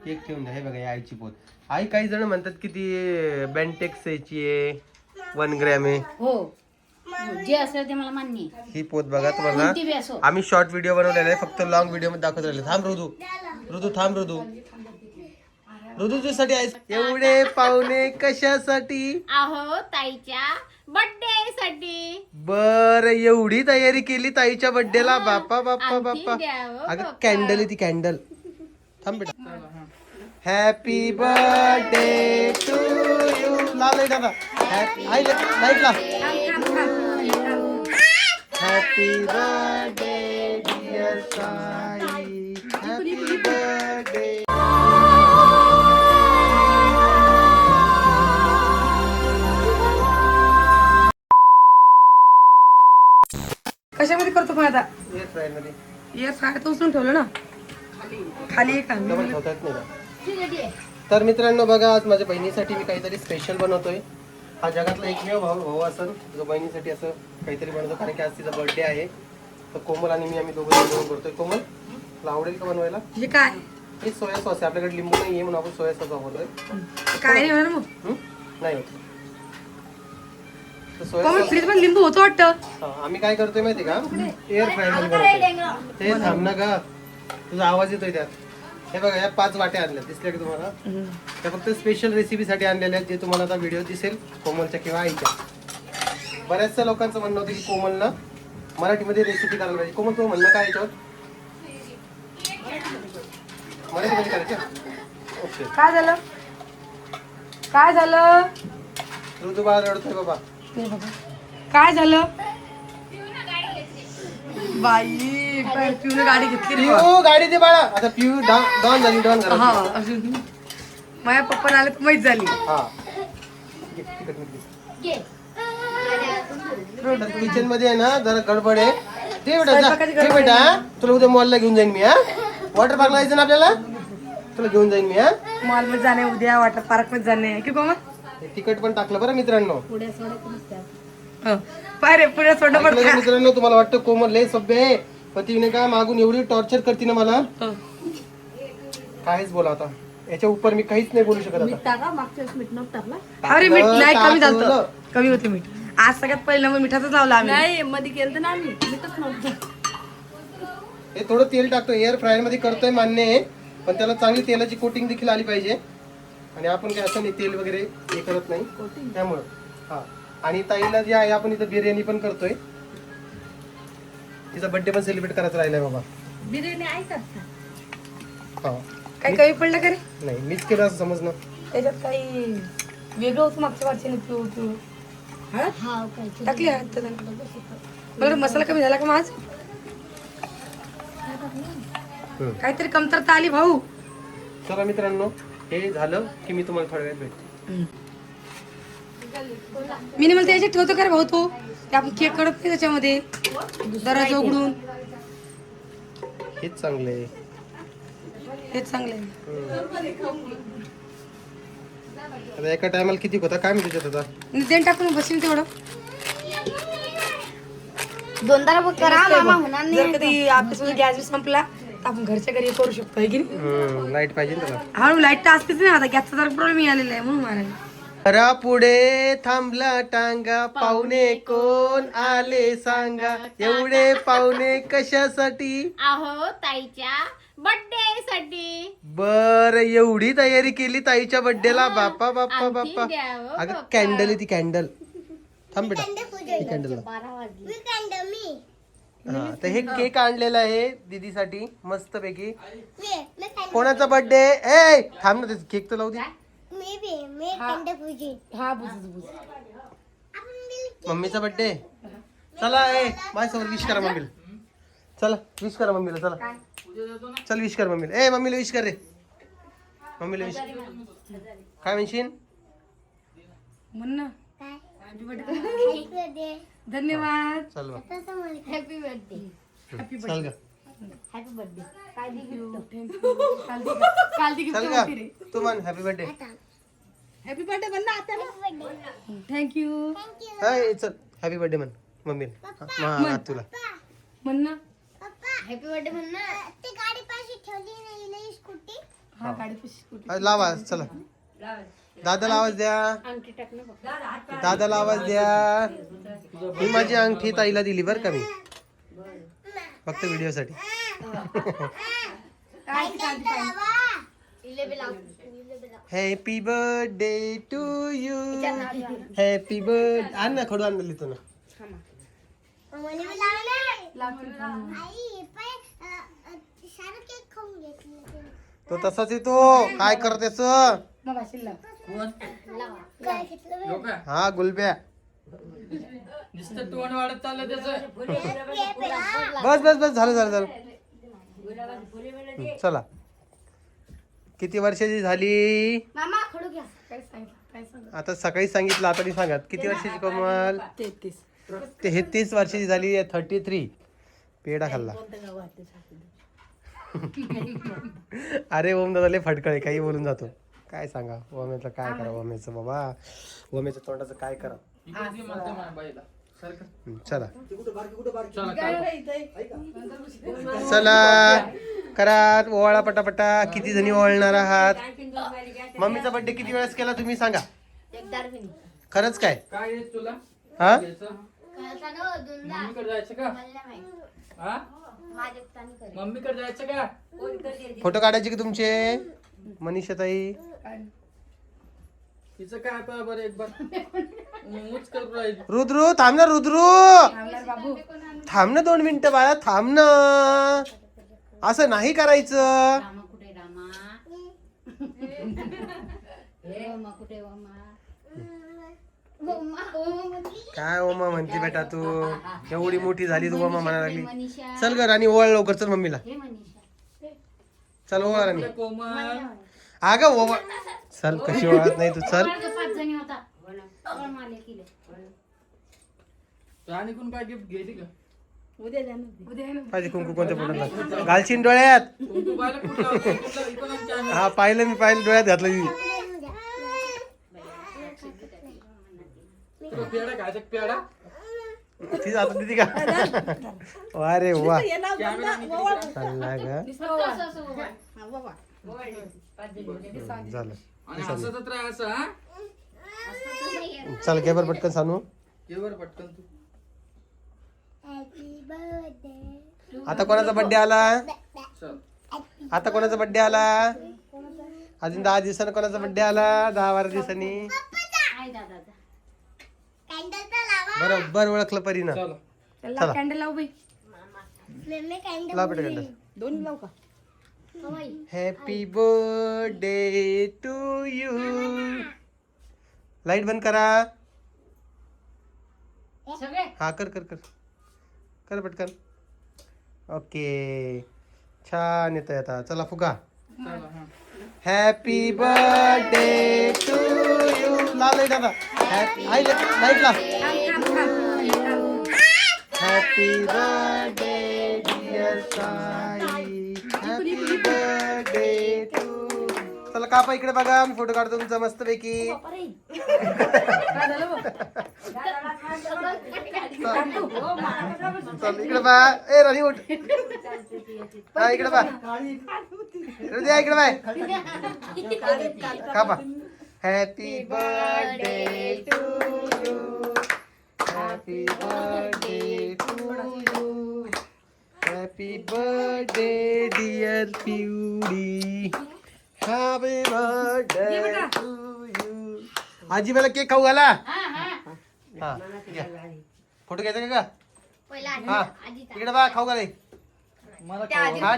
Cake ठेवून द्या. हे बघा ही आईची पोत. आई काही जण म्हणतात की ती बेंटेक्सची आहे, 1 ग्रॅम आहे. हो जे असेल ते मला मान्य आहे. ही पोत बघा तुम्हाला कोणती बी असो. आम्ही शॉर्ट व्हिडिओ बनवलेला आहे, फक्त लॉंग व्हिडिओ मध्ये दाखवत राहिले. थांब ऋतू, ऋतू थांब ऋतू. ऋतू तुझ्यासाठी आहे. एवढे पाहुणे कशासाठी? अहो ताईच्या बर्थडे साठी. बर एवढी तयारी केली ताईच्या बर्थडेला? बाप्पा बाप्पा आणखी बाप्पा. द्या हो अगं बाप्पा. कॅन्डल आहे ती, कॅन्डल. थांब बेटा. Happy birthday to you. ला लाईट आता. आई लाईट ला. Happy birthday dear Sai. Happy birthday. कशामध्ये करतो पण आता? एअर फ्रायर मध्ये. एअर फ्रायर तर उचलून ठेवलं ना खाली एक डबल ठेवता येत नाही का? तर मित्रांनो बघा, आज माझ्या बहिणीसाठी मी काहीतरी स्पेशल बनवतोय. हा जगातला एकमेव भाऊ असेल जो बहिणीसाठी असं काहीतरी बनवतो, कारण की आज तिचा बर्थडे आहे. तर कोमल आणि मी आम्ही दोघं मिळून करतोय. कोमल तुला आवडेल का बनवायला? हे काय हे सोया सॉस आहे. आपल्याकडे लिंबू नाही आहे म्हणून आपण सोया सॉस वापरतोय. काय नाही होणार मग. नाही होत. तर सोया कोमल सॉस फ्रीज मध्ये लिंबू होतो वाटतं. आम्ही काय करतोय माहिती का, एअर फ्रायर मध्ये बनवतोय. ते थांब ना का, तुझा आवाज येतोय त्यात. हे बघा, या 5 वाट्या आणल्या दिसल्या की तुम्हाला? त्या फक्त स्पेशल रेसिपीसाठी आणलेल्या आहेत, जे तुम्हाला आता व्हिडिओ दिसेल कोमलच्या किंवा आईच्या. बऱ्याचशा लोकांचं म्हणणं होतं की कोमलनं मराठीमध्ये रेसिपी करायला पाहिजे. कोमल तुझं म्हणणं काय याच्यावर? मराठीमध्ये करायचं? ओके. काय झालं काय झालं ऋतू बाळा रडतोय बाबा. काय झालं बाई? पिऊन गाडी घेतली रे बा. पिऊ गाडी दे बाळा. आता पिऊ डॉन झाली, डॉन झाली. हा अजून माझ्या पप्पा आले तर माहीत झाली. हा किचन मध्ये आहे ना जरा गडबड आहे. ते बेटा जा. स्वयंपाकाची ते गडबड बेटा आहे. तुला उद्या मॉलला घेऊन जाईन मी. हा वॉटर पार्कला जायचं ना आपल्याला, तुला घेऊन जाईन मी. हा मॉल मध्ये जाणे, उद्या वॉटर पार्क मध्ये जाणे की कोमल. तिकट पण टाकलं बरं मित्रांनो. पाय रे पुढे सोडणं ऐकलं का पडतं. मित्रांनो? तुम्हाला वाटतं कोमल लय सभ्य आहे, पण तिने का मागून एवढी टॉर्चर करते ना मला, काहीच बोला आता याच्या उपर मी काहीच नाही बोलू शकत आता. अरे मीठ नाही, कमी झालं, टाकलं. कमी होते मीठ. आज सगळ्यात पहिलं नंबर मिठातच लावला आम्ही. नाही मध्ये केलं ना आम्ही मीठच नव्हतं. हे थोडं तेल टाकतो. एअर फ्रायर मध्ये करतोय मान्य आहे, पण त्याला चांगली तेलाची कोटिंग देखील आली पाहिजे. आणि आपण काय असं नाही तेल वगैरे हे करत नाही त्यामुळं. हा आणि ताईला जे आहे, आपण इथं बिर्याणी पण करतोय. तिचा बर्थडे पण सेलिब्रेट करायचा राहिलाय बाबा. बिर्याणी ऐकत हा काही कमी पडलं का रे? नाही मीच केलं असं समजणं. त्याच्यात काही वेगळं होतं मागच्या वर्षी पिऊ पिऊ टाकली हळद तर मला मसाला कमी झाला का माझ? काहीतरी कमतरता आली भाऊ. चला मित्रांनो, हे झालं की मी तुम्हाला थोड्या वेळात भेटते. मी नाही म्हणते याच्यात ठेवतो का रे भाऊ तो? ते आपण केक करत नाही त्याच्यामध्ये दरवाजा उघडून. हेच चांगलं आहे. हेच चांगलं आहे. आता एका टायमाला किती होता काय माहिती त्याच्यात आता. आणि देण टाकून बसीन तेवढं. दोनदा करा मामा होणार जर कधी ऑफिसमध्ये गॅस संपला तर आपण घरच्या घरी करू शकतो, है की नाही? लाईट पाहिजे ना त्याला. हा लाईट तर असतेच ना, आता गॅसचा जरा प्रॉब्लेम आलेला आहे म्हणून मारायला. घरा पुढे थांबला टांगा, पाहुणे कोण आले सांगा. एवढे पाहुणे कशासाठी? अहो ताईच्या बर्थडे साठी. बर एवढी तयारी केली ताईच्या बर्थडेला? बाप्पा बाप्पा आणखी बाप्पा. द्या हो अगं बाप्पा. कॅन्डल आहे ती, कॅन्डल. थांब बेटा, ही कॅन्डल. 12 वाजले. हा तर हे केक आणलेला आहे दीदीसाठी मस्त पैकी. कोणाचा बर्थडे? ए थांब ना, केक तर लावू दे. हा बुज बुज. मम्मीचा बर्थडे. चला ए माझ्यासोबत विश करा मम्मीला. चला विश करा मम्मीला. चला चल विश कर मम्मीला. ए मम्मीला विश कर रे. मम्मीला विश काय म्हणशील? म्हण ना. धन्यवाद. चल बा. Happy birthday. चल गा. Happy birthday. काय चल गा तू म्हण हॅपी बर्थडे. हॅपी बर्थडे म्हणा आता. थँक्यू. हाय चल हॅपी बर्थडे म्हण मम्मीला. तुला म्हण ना. हॅपी बर्थडे म्हणा. ते गाडी पाशी ठेवली नाही स्कूटी. हा गाडीपाशी स्कूटी लावा चला दादाला आवाज द्या अंगठी टाकणं बघ. दादाला आवाज द्या. ही माझी अंगठी ताईला दिली बरं का मी फक्त व्हिडिओ साठी. इले बी लाव. इले बी लाव. Happy birthday to you. Happy birthday आण ना खडू आणलं लिहितो ना. तो तसाच येतो काय करतेस. मग असेल लाव. हा गुलब्या नुसतं तोंड वाढत चाललं त्याचं. बस बस बस झालं झालं झालं. चला किती वर्षाची झाली. मामा खडू घ्या. काय सांगितलं काय सांगितलं आता सकाळी सांगितलं आता नाही सांगत किती वर्षाची कोमल. 33 33 वर्षाची झाली. 33 पेढा खाल्ला. अरे ओम दादा लय फटकळे काही बोलून जातो. काय सांगा ओमेचं काय करा. ओमेचं बाबा ओमेच्या तोंडाचं काय करा. इकडे म्हणतो माझ्या बाईला. सारखं. चला चला काय चला करा ओवाळा पटापटा. किती जणी ओवाळणार आहात. मम्मीचा बर्थडे किती वेळेस केला तुम्ही सांगा. एकदा बी नाही. खरंच काय काय आहे तुला हा घ्यायचं? कळता ना दोनदा. मम्मीकडे जायचं का मला नाही माहित. हा माझ्या तानी करे. मम्मीकडे जायचं का फोटो काढायचे की तुमचे मनीषा ताई. तिचं काय पहा बरं एक बार मूच करू राहील. रुद्रू थांब ना रुद्रू थांबणार बाबू थांब ना 2 मिनिटं बाळा थांब ना. असं नाही करायचं. रामा कुठे रामा? ओमा कुठे ओमा? ओमा ओमा म्हणली. काय ओमा म्हणते बेटा तू एवढी मोठी झाली तू ओमा म्हणायला लागली. मनीषा. चल ग राणी ओवाळ लवकर चल मम्मीला. हे मनीषा. चल ओवाळ राणी. कोमल अगं ओवाळ चल कशी ओवाळत नाही तू चल. वर्ग 5 जणी होता. पण माले किले. आणि कोण काय गिफ्ट गेली का उद्या द्या ना उद्या आहे ना माझी कुंकू कोणत्या फोटोला घालशील डोळ्यात. तू बायला कुठं लावतो? इकडं आमच्या आम्ही. हा पाहिलं मी पाहिलं डोळ्यात घातलं मी. तुला पेढा खायचा का पेढा ती जात होती का. अरे वा कॅमेरा चालला ग असं असं ओवा. हा बाबा झालं. आणि हसतच राहायचं हा असं नाहीये. चल घे बरं पटकन सांगू. ये बरं पटकन तू आता कोणाचा बर्थडे आला. चल आता कोणाचा बर्थडे आला. अजून 10 दिवसांनी कोणाचा बर्थडे आला. 10-12 दिवसांनी आई दादा. बरोबर ओळखलं परीनं. चला त्याला कॅन्डल लाव बाई लाव बेटा कॅन्डल. दोन लाव का हो बाई. Happy birthday to you. Light बंद करा. सगळे हा कर कर कर कर पटकन. ओके छान येतंय आता. चला फुगा. चला हा हॅपी बर्थडे टू यू. लाव लाईट आता. आई लाईट लाव. Happy birthday dear Sai. Happy birthday to. चला कापा इकडे बघा मी फोटो काढतो तुमचा मस्त पैकी. चल इकडे बा. ए राणी उठ. हा इकडे बा. हृदया इकडे बाय. कापा. Happy birthday to you. Happy birthday to you. Happy birthday dear पिवडी. Happy birthday to you. आजी मला केक खाऊ घाला. हा घ्या. फोटो घ्यायचा का पहिला हा आजी इकडे बा खाऊ घाले. मला खाऊ घाल. हा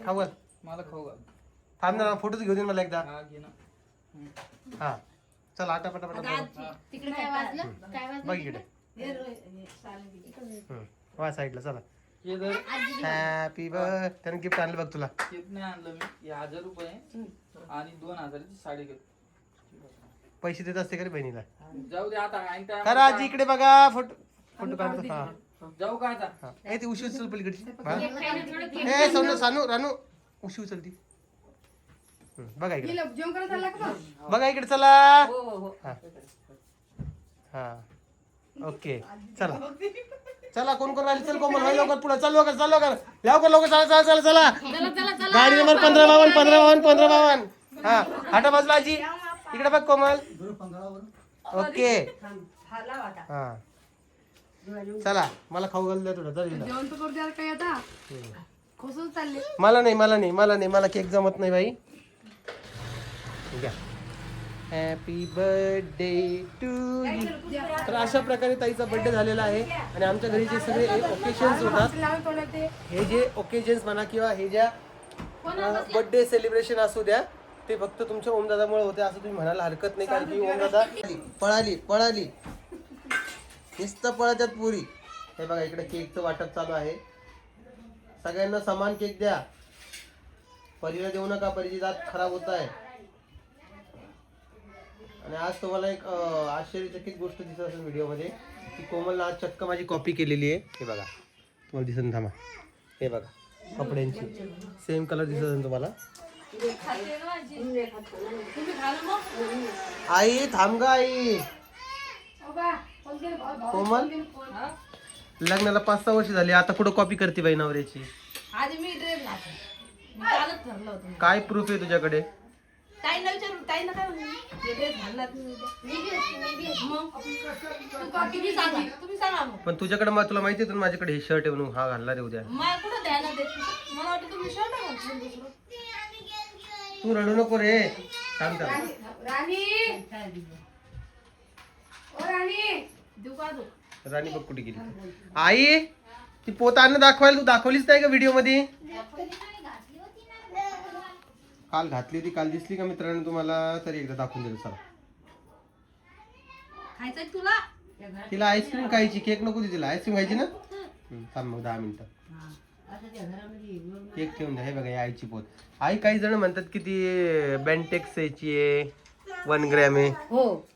खाऊ घाल. मला खाऊ घाल. थांब ना फोटोच घेऊन येईन मला एकदा. हा घे ना हा चल आटा पटापटा तिकडे काय वाजलं काय वाजलं बघ इकडे. वा साईडला चला. हे जर हॅपी बर्थडे. त्याने गिफ्ट आणलं बघ तुला. गिफ्ट नाही आणलं मी. हे 1000 रुपये आणि 2000 ची साडी घेतो. पैसे देत असते का रे बहिणीला. जाऊ दे आता ऐन time खरं आजी इकडे बघा. फोटो फोटो काढतो. हा जाऊ का आता हा ए ती उशी उचल पलीकडची. हा. ए सोनू सानू रानू उशी उचलती. बघा इकडे. जेवण करत आला का मग? बघा इकडे चला. हो हो हो हा हा ओके चला. चला कोण कोण आली चल कोमल भाई लवकर पुढे चल लवकर चला चला चला गाडी नंबर 1552 हा हाटा बाजूला आजी इकडे बघ कोमल ओके हा चला मला खाऊ घालू द्या थोडं चल जेवण तर करू द्या काय आता खोसून चालले. मला केक जमत नाही भाई हॅपी बर्थडे टू यू. तर अशा प्रकारे ताईचा बर्थडे झालेला आहे आणि आमच्या घरी जे सगळे ओकेशन्स होतात हे जे ओकेजन्स म्हणा किंवा हे ज्या बर्थडे सेलिब्रेशन असू द्या ते फक्त तुमच्या ओमदादामुळे होते असं तुम्ही म्हणायला हरकत नाही. कारण की ओमदादा पळाली नुसतं पळत्यात पुरी. हे बघा इकडे केकचं वाटप चालू आहे. सगळ्यांना समान केक द्या. परीला देऊ नका, परीची दात खराब होत आहे. आणि आज तुम्हाला एक आश्चर्यचकित गोष्ट दिसत असेल व्हिडिओमध्ये की कोमलने आज चक्क माझी कॉपी केलेली आहे. हे बघा तुम्हाला दिसत थांबा. हे बघा कपड्यांची सेम कलर दिसत असेल तुम्हाला. आई थांब ग आई. कोमल लग्नाला 5-6 वर्ष झाली आता कुठं कॉपी करते बाई नवऱ्याची. आधी मी ड्रेस घातला. मी कालच ठरलं होतं. काय प्रूफ आहे तुझ्याकडे? ताईला विचारू, ताईला काय म्हणली? ड्रेस घालला तुम्ही उद्या. मग तुम्ही सांगा मग. पण तुझ्याकडे मग तुला माहिती आहे माझ्याकडे हे शर्ट आहे म्हणून हा घालणार आहे उद्या. मला कुठं ध्यानात देत. मला वाटतं तुम्ही शर्ट घालशील दुसरं. तू रडू नको रे. थांब थांब. राणी ओ राणी देऊ का तू? राणी बघ कुठे गेली. आई ती पोत आणणं दाखवायला तू दाखवलीच नाही का व्हिडिओ मध्ये? काल घातली होती, काल दिसली का मित्रांनो तुम्हाला? तरी एकदा दाखवून दिलं. चला खायचंय तुला? तिला आईस्क्रीम खायची, केक नको तिला. आईस्क्रीम खायची ना? थांब मग 10 मिनिटं. केक ठेवून द्या. हे बघा ही आईची पोत. आई काही जण म्हणतात की ती बेंटेक्स याची आहे, 1 ग्रॅम आहे. हो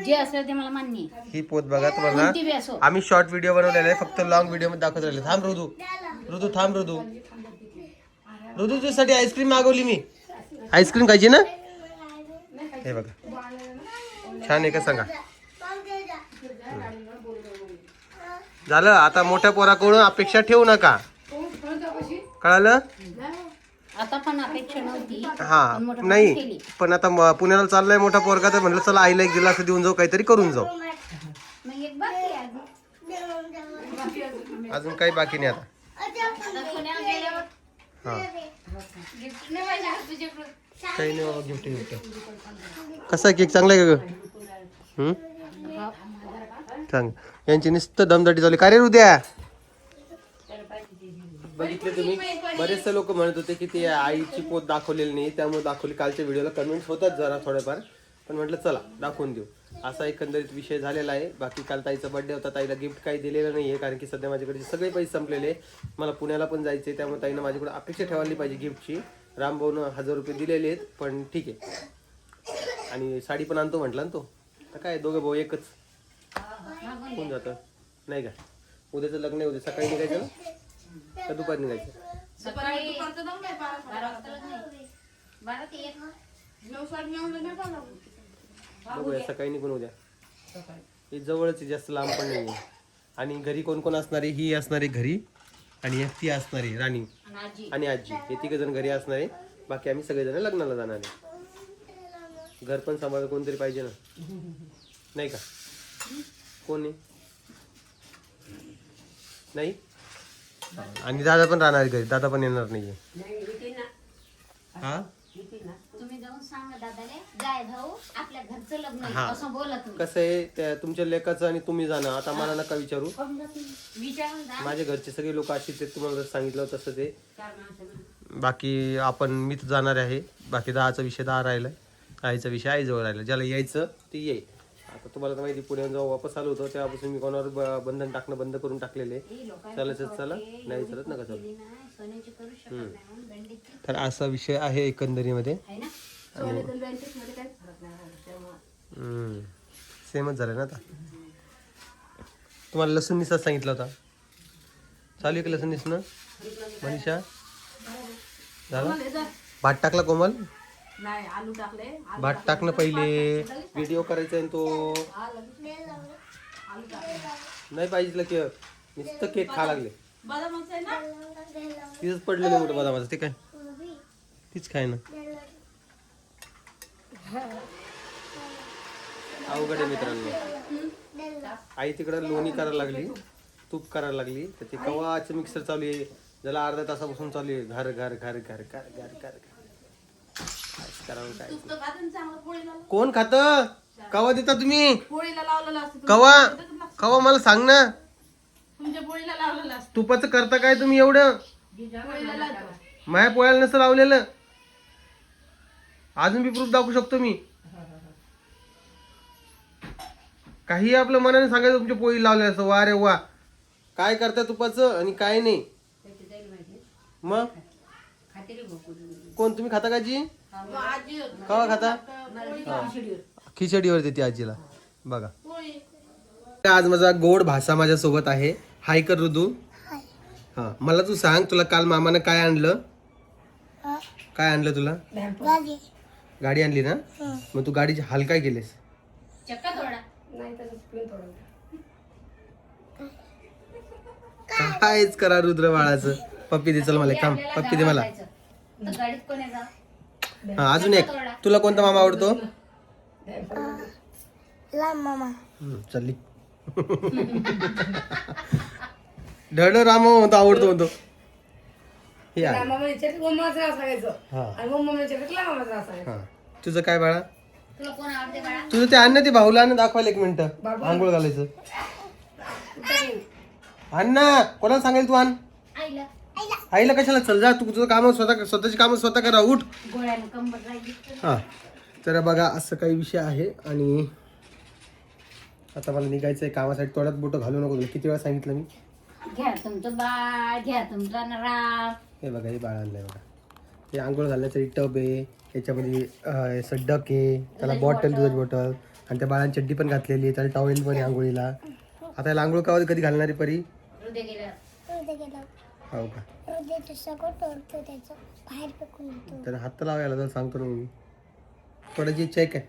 जे असेल ते मला मान्य आहे. ही पोत बघा तुम्हाला. कोणती बी असो. आम्ही शॉर्ट व्हिडिओ बनवलेला आहे, फक्त लॉंग व्हिडिओ मध्ये दाखवत राहिले. थांब ऋतू थांब ऋतू तुझ्यासाठी आईस्क्रीम मागवली मी. आईस्क्रीम खायची ना? हे बघा छान आहे का सांगा. झालं आता. मोठ्या पोराकडून अपेक्षा ठेवू नका, कळालं? आता पण अपेक्षा नव्हती. हा नाही पण आता पुण्याला चाललाय मोठा पोरगा तर म्हटलं चला आईला एक गिलास देऊन जाऊ, काहीतरी करून जाऊ. मग एक बाकी आहे अजून. अजून काही बाकी नाही आता. आता पुण्याला गेल्यावर हा गिफ्ट नाही पाहिजे का तुझ्याकडून? काही नाही बाबा. गिफ्ट कसा केक चांगला आहे का ग? सांग. यांची नुसतं दमदाटी चालू. काय रे उद्या बघितले तुम्ही बरेचसे लोक म्हणत होते की ती आईची पोत दाखवलेली नाही त्यामुळे दाखवली. कालच्या व्हिडिओला कमेंट्स होतात जरा थोडेफार, पण म्हटलं चला दाखवून देऊ. असा एकंदरीत विषय झालेला आहे. बाकी काल ताईचा बर्थडे होता, ताईला गिफ्ट काही दिलेलं नाही आहे कारण की सध्या माझ्याकडे सगळे पैसे संपलेले. मला पुण्याला पण जायचे त्यामुळे ताईनं माझ्याकडे अपेक्षा ठेवायला पाहिजे गिफ्टची. रामभाऊनं 1000 रुपये दिलेले आहेत पण ठीक आहे. आणि साडी पण आणतो म्हटला ना तो. तर काय दोघं भाऊ एकच होऊन जातं नाही का? उद्याचं लग्न आहे, उद्या सकाळी निघायचं ना का दुपारी निघायचं? सकाळी 12 वाजता लग्न आहे. 12 ते 1 बघूया सकाळी निघून उद्या. हे जवळच आहे, जास्त लांब पण नाही आहे. आणि घरी कोण कोण असणार आहे? ही असणार आहे घरी आणि एक ती असणार आहे राणी आणि आजी. हे 3 जण घरी असणार आहे. बाकी आम्ही सगळेजण लग्नाला जाणार आहे. घर पण सांभाळ कोणतरी पाहिजे ना नाही का? कोण आहे? नाही. आणि दादा पण राहणार आहे घरी. दादा पण येणार नाहीये. हा तुम्ही जाऊन सांगा दादाने जाय भाऊ आपल्या घरचं लग्न आहे हा. असं बोला तुम्ही. कसं आहे त्या तुमच्या लेकाचं आणि तुम्ही जाणं. आता मला नका विचारू. विचारून जा. माझ्या घरचे सगळे लोक अशीच आहेत, तुम्हाला जर सांगितलं तसं ते. बाकी आपण मीच जाणार आहे. बाकी 10चा विषय 10 राहिलाय. आईचा विषय आईजवळ राहिला. ज्याला यायचं ते येईल. आता तुम्हाला तर माहिती पुण्यात जेव्हा वापस आलो होतो तेव्हापासून मी कोणावर बंधन टाकणं बंद करून टाकलेले. चालायचं चला, नाही चालत नका चालू. सोन्याची करू शकत नाही म्हणून बंडीची तर असा विषय आहे एकंदरीमध्ये. आहे ना. सेमच झालं ना आता. तुम्हाला लसूण निसाच सांगितला होता. चालू आहे का लसूण निसणं मनीषा? झालं? भात टाकला कोमल? नाही आलू टाकले. भात टाकणं पहिले. व्हिडिओ करायचा आहे तो. नाही पाहिजे की नुसतं केक खा लागले बदामाचं आहे ना? तिथंच पडलेलं मोठं बदामाचं ते काय तीच काय ना अवघड आहे मित्रांनो. आई तिकडं लोणी करायला लागली, तूप करायला लागली, तर ते कवाचं मिक्सर चालू आहे, ज्याला अर्ध्या तासापासून चालू आहे. घर घर घर घर घर घर घर काय करावं काय. तूप तर खातं ना चांगलं पोळीला. कोण खात? कवा देता तुम्ही? पोळीला लावलेलं असतं. कवा कवा मला सांग ना. तुमच्या पोळीला लावलेलं असतं. तुपाचं करता काय तुम्ही एवढं? पोळीला लावतो. माया पोळ्याला नसतं लावलेलं. अजून बी प्रूफ दाखवू शकतो मी. काही आपलं मनाने सांगायचं तुमच्या पोळी लावले असं. वा रे वा, काय करता तुपाचं आणि काय नाही. मग कोण तुम्ही खाता का जी? आजी होती. कवा खाता? खिचडीवर देते आजीला बघा. आज माझा गोड भाषा माझ्या सोबत आहे. हाय कर ऋतू. हा, मला तू सांग, तुला काल मामानं काय आणलं? काय आणलं तुला? गाडी आणली ना. मग तू गाडीची हाल काय केलेस? चक्का थोडा. कायच करा रुद्र बाळाचं. पप्पी दे, चल मला एक काम. पप्पी दे मला. तर गाडीत कोण आहे जा? हा, अजून एक. तुला कोणता मामा आवडतो? चालली ढळ राम म्हणतो, आवडतो म्हणतो. हे आहे. हा. हा. तुझं काय बाळा? तुला कोण आवडते बाळा? तुझं ते अन्न ते भाऊला अन्न दाखवायला 1 मिनिट. आंघोळ घालायचं. अण्णा कोणाला सांगेल तू? आण आईला. आईला कशाला? चल जा, तू तुझं काम स्वतःची कामं स्वतः करा. उठ. गोळ्यानं कंबर राहिली. हा, तर बघा असं काही विषय आहे. आणि आता मला निघायचं आहे कामासाठी. तोड्यात बोटं घालू नको. तुला किती वेळा सांगितलं मी? घ्या तुमचं बाळ, घ्या तुमचा नराम. हे बघा, हे बाळ आणलंय बघा. हे आंघोळ घालण्याचं टब आहे. याच्यामध्ये असं डक आहे. त्याला बॉटल, दुधाची बॉटल. आणि त्या बाळांची चड्डी पण घातलेली आहे. त्याला टॉवेल पण आहे आंघोळीला. आता याला आंघोळ कधी घालणारी परी? हृदय गेलं. हो का? त्याला हात लावा याला, तर सांगतो ना मी. थोड्याची इच्छा आहे काय?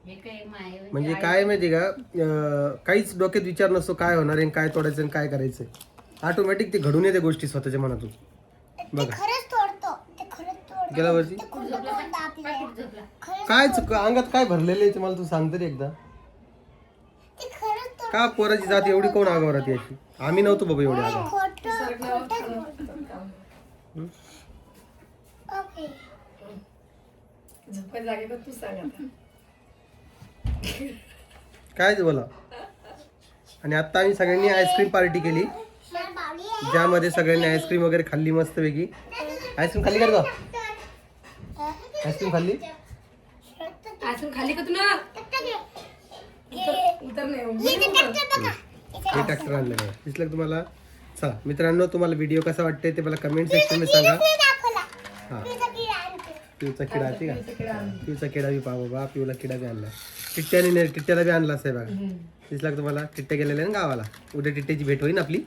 हे काय माय म्हणजे काय माहिती का, काहीच डोक्यात विचार नसतो काय होणार आहे, काय तोडायचं आणि काय करायचं. ऑटोमॅटिक ते घडून येते गोष्टी स्वतःच्या मनातून. बघा गेल्या वर्षी काय अंगात काय भरलेलं आहे ते मला तू सांग तरी एकदा. का पोराची जात एवढी कोण आगावर राहते अशी? आम्ही नव्हतो बाबा एवढे आगाव. काय ते बोला. आणि आता आम्ही सगळ्यांनी आईस्क्रीम पार्टी केली, ज्यामध्ये सगळ्यांनी आईस्क्रीम वगैरे खाल्ली मस्तपैकी. आईस्क्रीम खाल्ली का रे? आईस्क्रीम खाल्ली? आईस्क्रीम खाली का तुला? उतर नाही. हे ट्रॅक्टर आणलं बघा. दिसलं का तुम्हाला? चला मित्रांनो, तुम्हाला व्हिडिओ कसा वाटतंय ते मला कमेंट सेक्शन मध्ये सांगा. हा, पिऊचा किडा आहे का? पिऊचा किडा बी पहा बाबा. पिऊला किडा बी आणला. टिट्ट्याला बी आणला आहे बघा. दिसला का तुम्हाला? टिट्ट्या गेलेल्या ना गावाला. उद्या टिट्ट्याची भेट होईल आपली,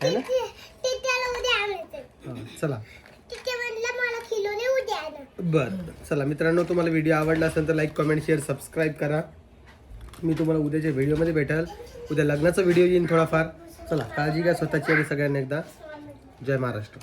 है ना? हा, चला बरं. चला मित्रांनो, तुम्हाला व्हिडिओ आवडला असेल तर लाईक, कमेंट, शेअर, सबस्क्राईब करा. मी तुम्हाला उद्याच्या व्हिडिओमध्ये भेटेल. उद्या लग्नाचा व्हिडिओ येईन थोडाफार. चला, काळजी घ्या स्वतःची आणि सगळ्यांना एकदा जय महाराष्ट्र.